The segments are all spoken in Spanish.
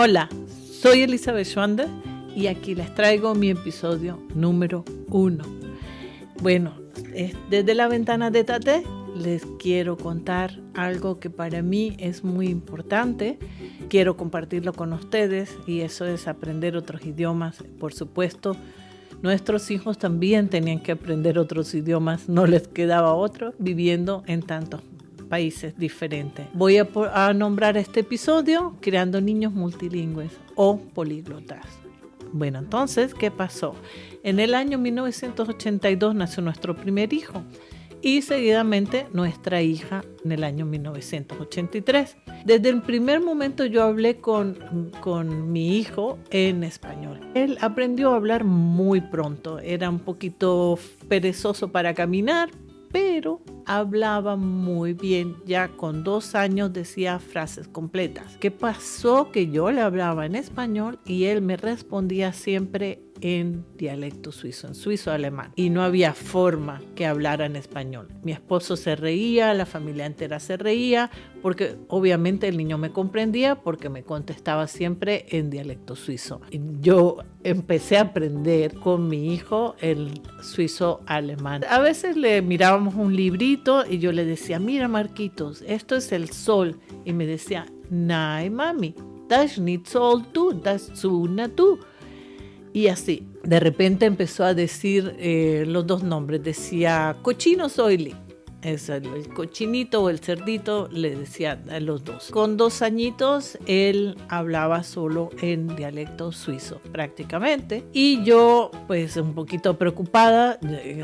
Hola, soy Elizabeth Schwander y aquí les traigo mi episodio número 1. Bueno, desde la ventana de Tate les quiero contar algo que para mí es muy importante. Quiero compartirlo con ustedes y eso es aprender otros idiomas. Por supuesto, nuestros hijos también tenían que aprender otros idiomas, no les quedaba otro viviendo en tantos países diferentes. Voy a nombrar este episodio Creando Niños Multilingües o Políglotas. Bueno, entonces, ¿qué pasó? En el año 1982 nació nuestro primer hijo y seguidamente nuestra hija en el año 1983. Desde el primer momento yo hablé con mi hijo en español. Él aprendió a hablar muy pronto, era un poquito perezoso para caminar, pero hablaba muy bien. Ya con 2 años decía frases completas. ¿Qué pasó? Que yo le hablaba en español y él me respondía siempre en dialecto suizo, en suizo-alemán. Y no había forma que hablara en español. Mi esposo se reía, la familia entera se reía, porque obviamente el niño me comprendía porque me contestaba siempre en dialecto suizo. Y yo empecé a aprender con mi hijo el suizo-alemán. A veces le mirábamos un librito y yo le decía, mira Marquitos, esto es el sol. Y me decía, nein mami, das ist nicht Sol du, das ist Sonne du. Y así, de repente empezó a decir los dos nombres. Decía, cochino soyli. Es el cochinito o el cerdito, le decía a los dos. Con 2 añitos, él hablaba solo en dialecto suizo, prácticamente. Y yo, pues, un poquito preocupada,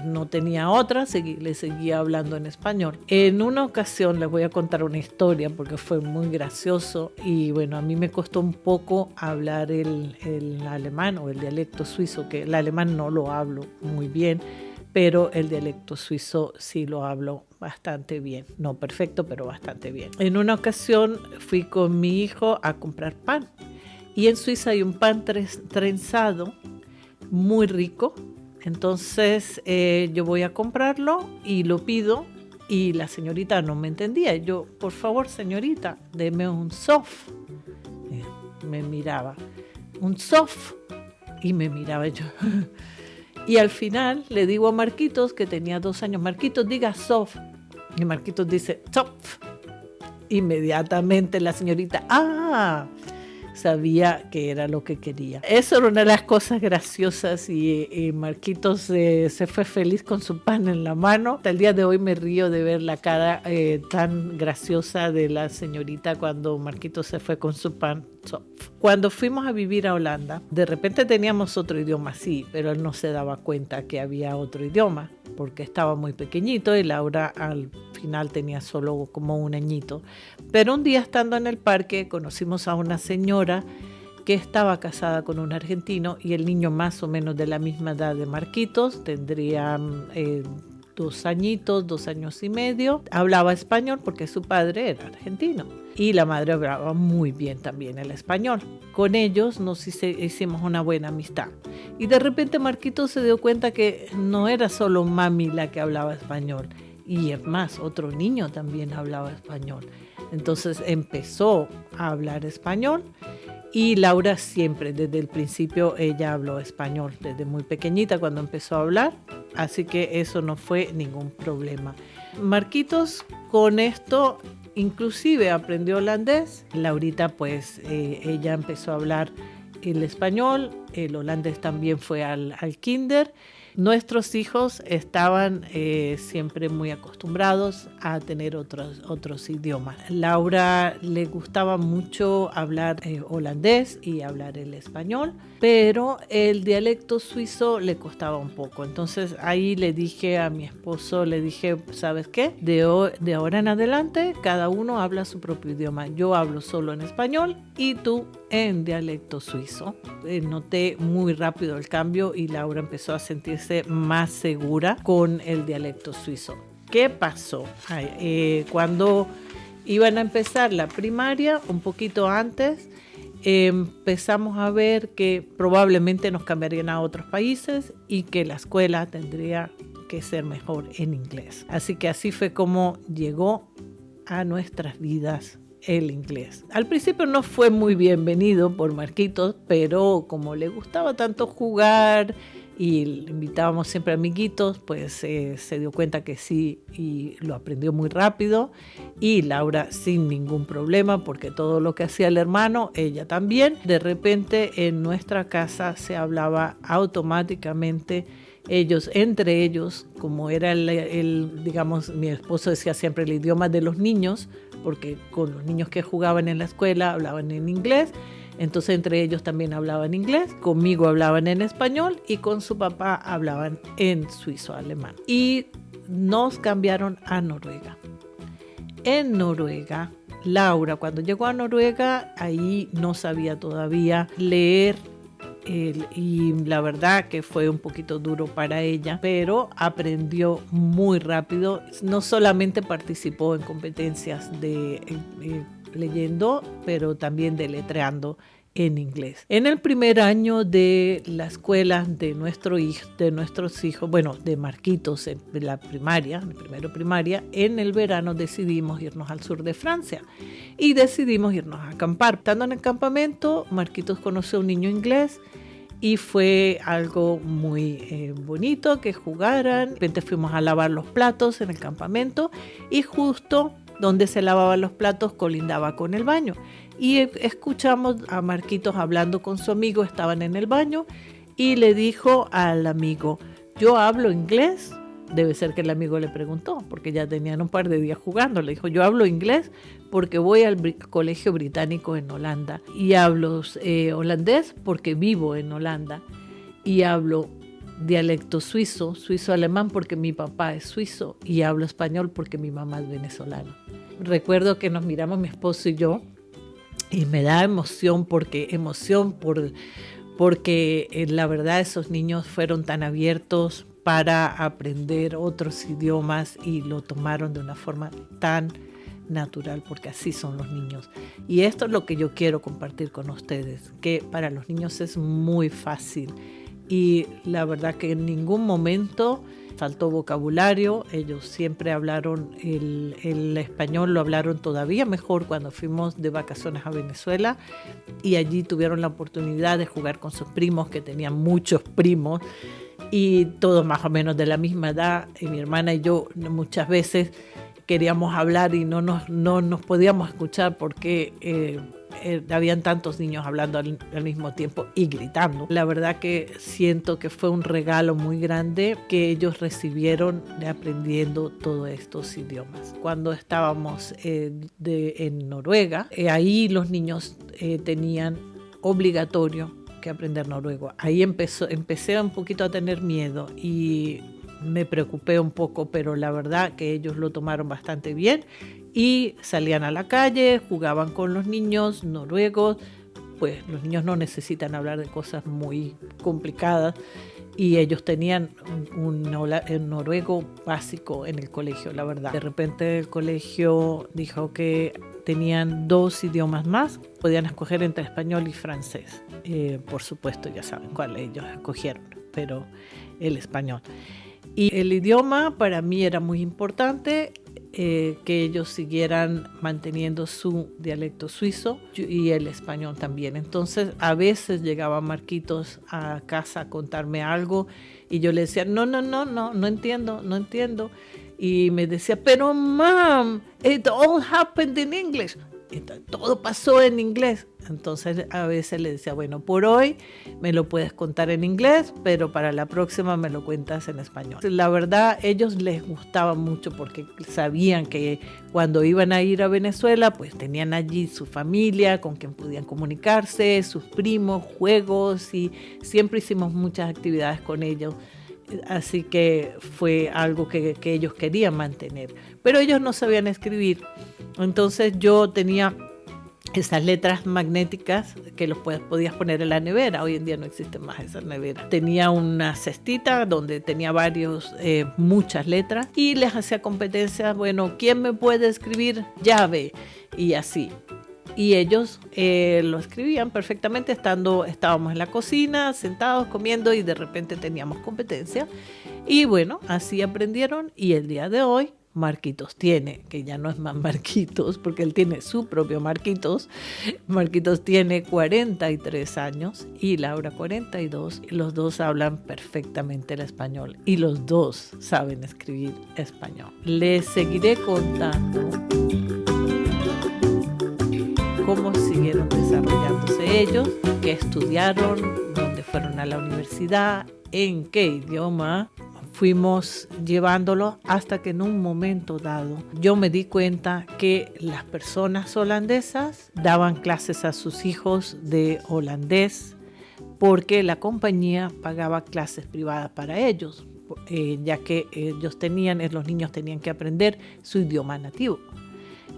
no tenía otra, le seguía hablando en español. En una ocasión, les voy a contar una historia porque fue muy gracioso. Y bueno, a mí me costó un poco hablar el alemán o el dialecto suizo, que el alemán no lo hablo muy bien, pero el dialecto suizo sí lo hablo bastante bien. No perfecto, pero bastante bien. En una ocasión fui con mi hijo a comprar pan. Y en Suiza hay un pan trenzado muy rico. Entonces yo voy a comprarlo y lo pido. Y la señorita no me entendía. Yo, por favor, señorita, deme un sof. Me miraba. Un sof. Y me miraba yo. Y al final le digo a Marquitos, que tenía 2 años, Marquitos, diga sof. Y Marquitos dice, sof. Inmediatamente la señorita, sabía que era lo que quería. Eso era una de las cosas graciosas y Marquitos se fue feliz con su pan en la mano. Hasta el día de hoy me río de ver la cara tan graciosa de la señorita cuando Marquitos se fue con su pan. Cuando fuimos a vivir a Holanda, de repente teníamos otro idioma, sí, pero él no se daba cuenta que había otro idioma porque estaba muy pequeñito y Laura al final tenía solo como 1 añito. Pero un día estando en el parque conocimos a una señora que estaba casada con un argentino y el niño más o menos de la misma edad de Marquitos, tendría 2 añitos, 2 años y medio. Hablaba español porque su padre era argentino y la madre hablaba muy bien también el español. Con ellos nos hicimos una buena amistad. Y de repente Marquitos se dio cuenta que no era solo mami la que hablaba español. Y es más, otro niño también hablaba español. Entonces empezó a hablar español y Laura siempre, desde el principio, ella habló español, desde muy pequeñita cuando empezó a hablar. Así que eso no fue ningún problema. Marquitos con esto inclusive aprendió holandés. Laurita pues ella empezó a hablar el español, el holandés también fue al kinder. Nuestros hijos estaban siempre muy acostumbrados a tener otros idiomas. Laura le gustaba mucho hablar holandés y hablar el español, pero el dialecto suizo le costaba un poco. Entonces ahí le dije a mi esposo, ¿sabes qué? De ahora en adelante cada uno habla su propio idioma. Yo hablo solo en español y tú en dialecto suizo. Noté muy rápido el cambio y Laura empezó a sentirse más segura con el dialecto suizo. ¿Qué pasó? Cuando iban a empezar la primaria, un poquito antes, empezamos a ver que probablemente nos cambiarían a otros países y que la escuela tendría que ser mejor en inglés. Así que así fue como llegó a nuestras vidas el inglés. Al principio no fue muy bienvenido por Marquitos, pero como le gustaba tanto jugar y le invitábamos siempre amiguitos, pues se dio cuenta que sí y lo aprendió muy rápido. Y Laura sin ningún problema, porque todo lo que hacía el hermano, ella también. De repente en nuestra casa se hablaba automáticamente entre ellos, como era digamos, mi esposo decía siempre el idioma de los niños, porque con los niños que jugaban en la escuela hablaban en inglés. Entonces entre ellos también hablaban inglés, conmigo hablaban en español y con su papá hablaban en suizo-alemán. Y nos cambiaron a Noruega. En Noruega, Laura cuando llegó a Noruega, ahí no sabía todavía leer y la verdad que fue un poquito duro para ella, pero aprendió muy rápido. No solamente participó en competencias de leyendo, pero también deletreando en inglés. En el primer año de la escuela de nuestros hijos, bueno, de Marquitos en la primaria, en primero primaria, en el verano decidimos irnos al sur de Francia y decidimos irnos a acampar. Estando en el campamento, Marquitos conoció a un niño inglés y fue algo muy bonito que jugaran. De repente fuimos a lavar los platos en el campamento y justo donde se lavaban los platos colindaba con el baño. Y escuchamos a Marquitos hablando con su amigo, estaban en el baño, y le dijo al amigo, ¿yo hablo inglés? Debe ser que el amigo le preguntó, porque ya tenían un par de días jugando. Le dijo, yo hablo inglés porque voy al colegio británico en Holanda, y hablo holandés porque vivo en Holanda, y hablo dialecto suizo, suizo-alemán porque mi papá es suizo, y hablo español porque mi mamá es venezolana. Recuerdo que nos miramos mi esposo y yo, y me da emoción porque la verdad esos niños fueron tan abiertos para aprender otros idiomas y lo tomaron de una forma tan natural, porque así son los niños. Y esto es lo que yo quiero compartir con ustedes, que para los niños es muy fácil. Y la verdad que en ningún momento faltó vocabulario. Ellos siempre hablaron el español, lo hablaron todavía mejor cuando fuimos de vacaciones a Venezuela, y allí tuvieron la oportunidad de jugar con sus primos, que tenían muchos primos y todos más o menos de la misma edad. Y mi hermana y yo muchas veces queríamos hablar y no nos podíamos escuchar porque habían tantos niños hablando al mismo tiempo y gritando. La verdad que siento que fue un regalo muy grande que ellos recibieron de aprendiendo todos estos idiomas. Cuando estábamos en Noruega, ahí los niños tenían obligatorio que aprender noruego. Ahí empecé un poquito a tener miedo y me preocupé un poco, pero la verdad que ellos lo tomaron bastante bien y salían a la calle, jugaban con los niños noruegos. Pues los niños no necesitan hablar de cosas muy complicadas, y ellos tenían un noruego básico en el colegio, la verdad. De repente el colegio dijo que tenían 2 idiomas más, podían escoger entre español y francés. Por supuesto ya saben cuál ellos escogieron, pero el español. Y el idioma para mí era muy importante, que ellos siguieran manteniendo su dialecto suizo y el español también. Entonces a veces llegaba Marquitos a casa a contarme algo y yo le decía, no entiendo. Y me decía, pero mom, it all happened in English. Entonces, todo pasó en inglés. Entonces a veces le decía, bueno, por hoy me lo puedes contar en inglés, pero para la próxima me lo cuentas en español. La verdad, ellos les gustaba mucho porque sabían que cuando iban a ir a Venezuela, pues tenían allí su familia con quien podían comunicarse, sus primos, juegos, y siempre hicimos muchas actividades con ellos. Así que fue algo que ellos querían mantener. Pero ellos no sabían escribir. Entonces yo tenía esas letras magnéticas que los podías poner en la nevera. Hoy en día no existen más esas neveras. Tenía una cestita donde tenía muchas letras, y les hacía competencias. Bueno, ¿quién me puede escribir llave? Y así. Y ellos lo escribían perfectamente. Estábamos en la cocina, sentados, comiendo, y de repente teníamos competencia. Y bueno, así aprendieron, y el día de hoy Marquitos tiene, que ya no es más Marquitos, porque él tiene su propio Marquitos. Marquitos tiene 43 años y Laura 42. Los dos hablan perfectamente el español y los dos saben escribir español. Les seguiré contando cómo siguieron desarrollándose ellos, qué estudiaron, dónde fueron a la universidad, en qué idioma. Fuimos llevándolo hasta que en un momento dado yo me di cuenta que las personas holandesas daban clases a sus hijos de holandés porque la compañía pagaba clases privadas para ellos, ya que los niños tenían que aprender su idioma nativo.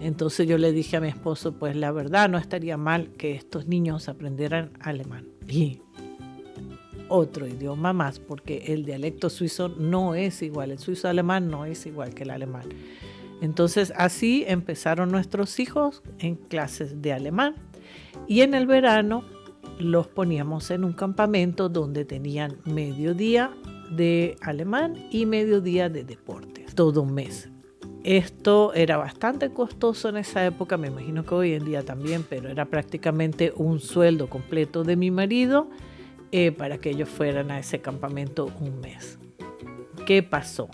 Entonces yo le dije a mi esposo, pues la verdad no estaría mal que estos niños aprendieran alemán. Y otro idioma más, porque el dialecto suizo no es igual, el suizo alemán no es igual que el alemán. Entonces así empezaron nuestros hijos en clases de alemán y en el verano los poníamos en un campamento donde tenían mediodía de alemán y mediodía de deportes, todo un mes. Esto era bastante costoso en esa época, me imagino que hoy en día también, pero era prácticamente un sueldo completo de mi marido para que ellos fueran a ese campamento un mes. ¿Qué pasó?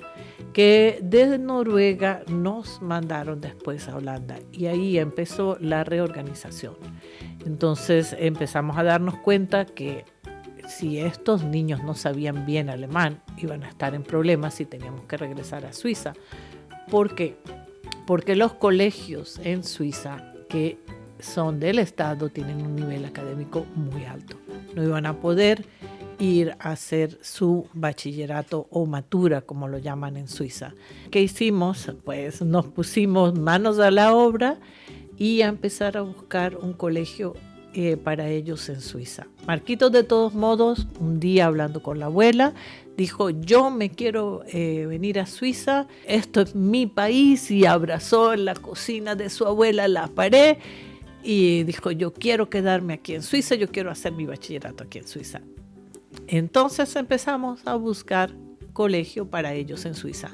Que desde Noruega nos mandaron después a Holanda y ahí empezó la reorganización. Entonces empezamos a darnos cuenta que si estos niños no sabían bien alemán, iban a estar en problemas y teníamos que regresar a Suiza. ¿Por qué? Porque los colegios en Suiza que son del Estado tienen un nivel académico muy alto. No iban a poder ir a hacer su bachillerato o matura, como lo llaman en Suiza. ¿Qué hicimos? Pues nos pusimos manos a la obra y a empezar a buscar un colegio para ellos en Suiza. Marquitos, de todos modos, un día hablando con la abuela, dijo, yo me quiero venir a Suiza, esto es mi país, y abrazó en la cocina de su abuela la pared y dijo, yo quiero quedarme aquí en Suiza, yo quiero hacer mi bachillerato aquí en Suiza. Entonces empezamos a buscar colegio para ellos en Suiza.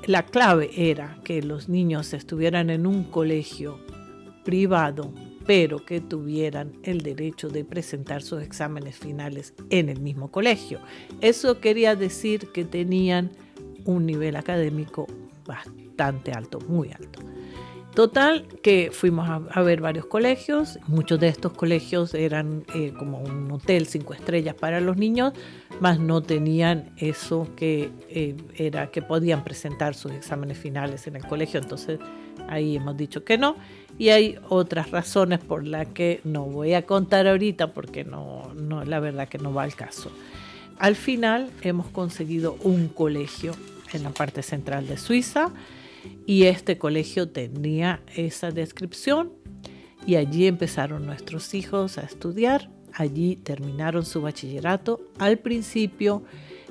La clave era que los niños estuvieran en un colegio privado, pero que tuvieran el derecho de presentar sus exámenes finales en el mismo colegio. Eso quería decir que tenían un nivel académico bastante alto, muy alto. Total, que fuimos a ver varios colegios. Muchos de estos colegios eran como un hotel 5 estrellas para los niños, mas no tenían eso que era que podían presentar sus exámenes finales en el colegio. Entonces ahí hemos dicho que no. Y hay otras razones por las que no voy a contar ahorita porque no, la verdad que no va al caso. Al final hemos conseguido un colegio en la parte central de Suiza y este colegio tenía esa descripción y allí empezaron nuestros hijos a estudiar. Allí terminaron su bachillerato. Al principio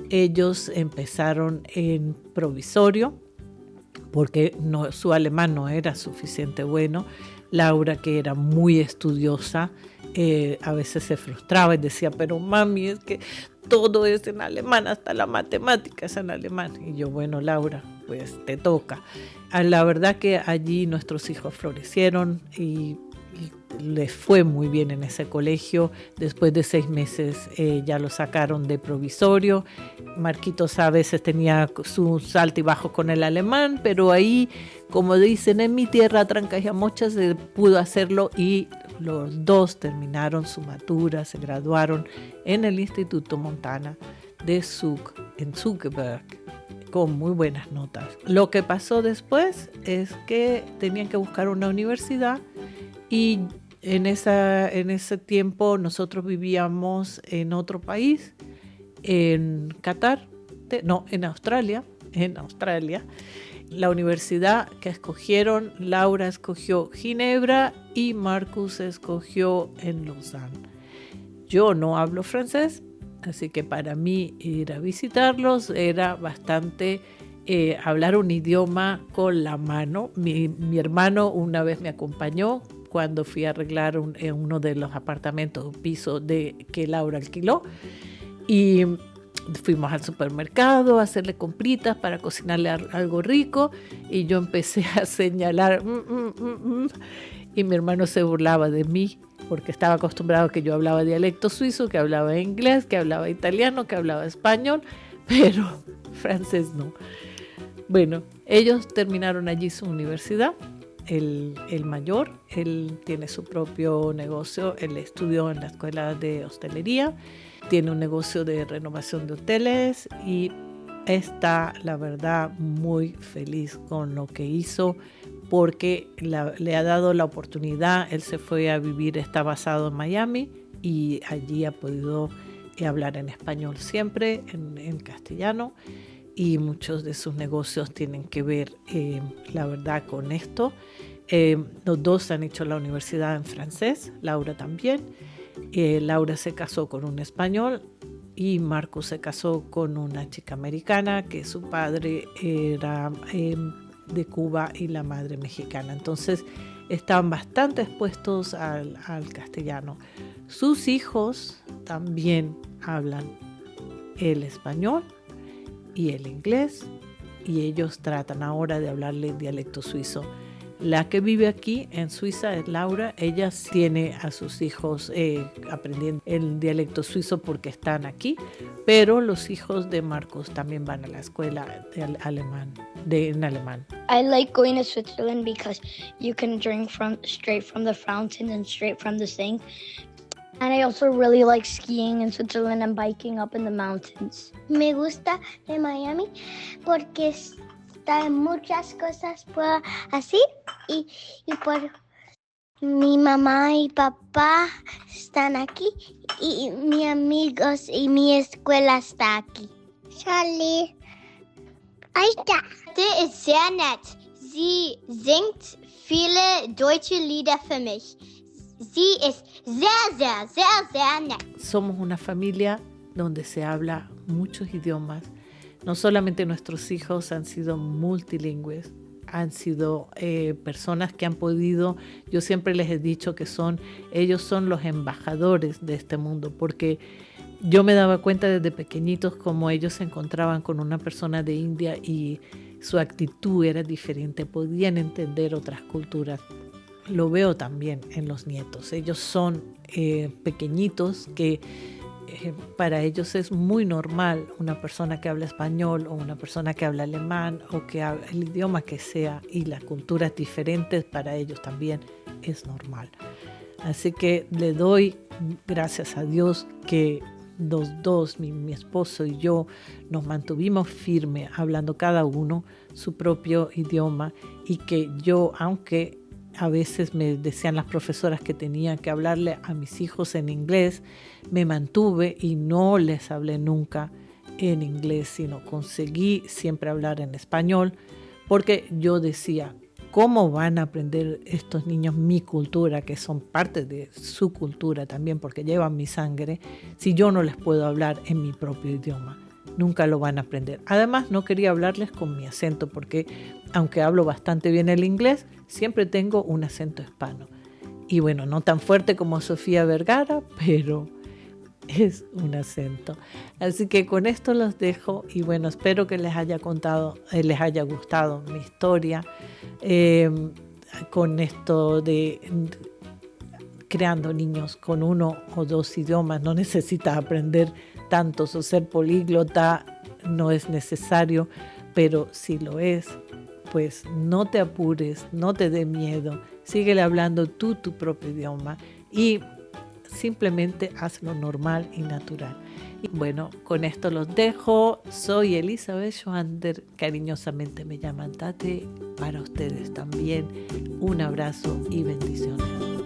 ellos empezaron en provisorio porque su alemán no era suficiente bueno. Laura, que era muy estudiosa, a veces se frustraba y decía, pero mami, es que todo es en alemán, hasta la matemática es en alemán. Y yo, bueno, Laura, pues te toca. La verdad que allí nuestros hijos florecieron y les fue muy bien en ese colegio. Después de 6 meses ya lo sacaron de provisorio. Marquitos a veces tenía sus altibajos con el alemán, pero ahí, como dicen en mi tierra, trancas y amochas, se pudo hacerlo y los dos terminaron su matura, se graduaron en el Instituto Montana de Zug, en Zuckerberg, con muy buenas notas. Lo que pasó después es que tenían que buscar una universidad y en ese tiempo nosotros vivíamos en otro país, en Qatar, en Australia. La universidad que escogieron, Laura escogió Ginebra y Marcus escogió en Lausanne. Yo no hablo francés, así que para mí ir a visitarlos era bastante hablar un idioma con la mano. Mi hermano una vez me acompañó cuando fui a arreglar uno de los apartamentos, un piso que Laura alquiló. Y fuimos al supermercado a hacerle compritas para cocinarle algo rico y yo empecé a señalar y mi hermano se burlaba de mí porque estaba acostumbrado a que yo hablaba dialecto suizo, que hablaba inglés, que hablaba italiano, que hablaba español, pero francés no. Bueno, ellos terminaron allí su universidad. El mayor, él tiene su propio negocio, él estudió en la escuela de hostelería, tiene un negocio de renovación de hoteles y está, la verdad, muy feliz con lo que hizo porque le ha dado la oportunidad. Él se fue a vivir, está basado en Miami y allí ha podido hablar en español siempre, en castellano, y muchos de sus negocios tienen que ver, la verdad, con esto. Los dos han hecho la universidad en francés, Laura también. Laura se casó con un español y Marcus se casó con una chica americana que su padre era de Cuba y la madre mexicana. Entonces estaban bastante expuestos al castellano. Sus hijos también hablan el español y el inglés y ellos tratan ahora de hablarle dialecto suizo. La que vive aquí en Suiza es Laura. Ella tiene a sus hijos aprendiendo el dialecto suizo porque están aquí, pero los hijos de Marcos también van a la escuela en alemán. I like going to Switzerland because you can drink straight from the fountain and straight from the sink. And I also really like skiing in Switzerland and biking up in the mountains. Me gusta de Miami porque está muchas cosas por hacer y por mi mamá y papá están aquí y mis amigos y mi escuela está aquí. Charlie, ahí está. Sie ist sehr nett. Sie singt viele deutsche Lieder für mich. Sie ist sehr, sehr, sehr, sehr nett. Somos una familia donde se habla muchos idiomas. No solamente nuestros hijos han sido multilingües, han sido personas que han podido, yo siempre les he dicho que ellos son los embajadores de este mundo, porque yo me daba cuenta desde pequeñitos cómo ellos se encontraban con una persona de India y su actitud era diferente, podían entender otras culturas. Lo veo también en los nietos. Ellos son pequeñitos que para ellos es muy normal una persona que habla español o una persona que habla alemán o que habla el idioma que sea, y las culturas diferentes para ellos también es normal. Así que le doy gracias a Dios que los dos, mi esposo y yo, nos mantuvimos firmes hablando cada uno su propio idioma, y que yo, aunque a veces me decían las profesoras que tenía que hablarle a mis hijos en inglés, me mantuve y no les hablé nunca en inglés, sino conseguí siempre hablar en español, porque yo decía, ¿cómo van a aprender estos niños mi cultura, que son parte de su cultura también, porque llevan mi sangre, si yo no les puedo hablar en mi propio idioma? Nunca lo van a aprender. Además, no quería hablarles con mi acento, porque aunque hablo bastante bien el inglés, siempre tengo un acento hispano. Y bueno, no tan fuerte como Sofía Vergara, pero es un acento. Así que con esto los dejo, y bueno, espero que les haya gustado mi historia con esto de creando niños con uno o dos idiomas. No necesitas aprender tantos o ser políglota, no es necesario, pero si lo es, pues no te apures, no te dé miedo, síguele hablando tu propio idioma y simplemente hazlo normal y natural. Y bueno, con esto los dejo. Soy Elizabeth Schwander, cariñosamente me llaman Tate. Para ustedes también un abrazo y bendiciones.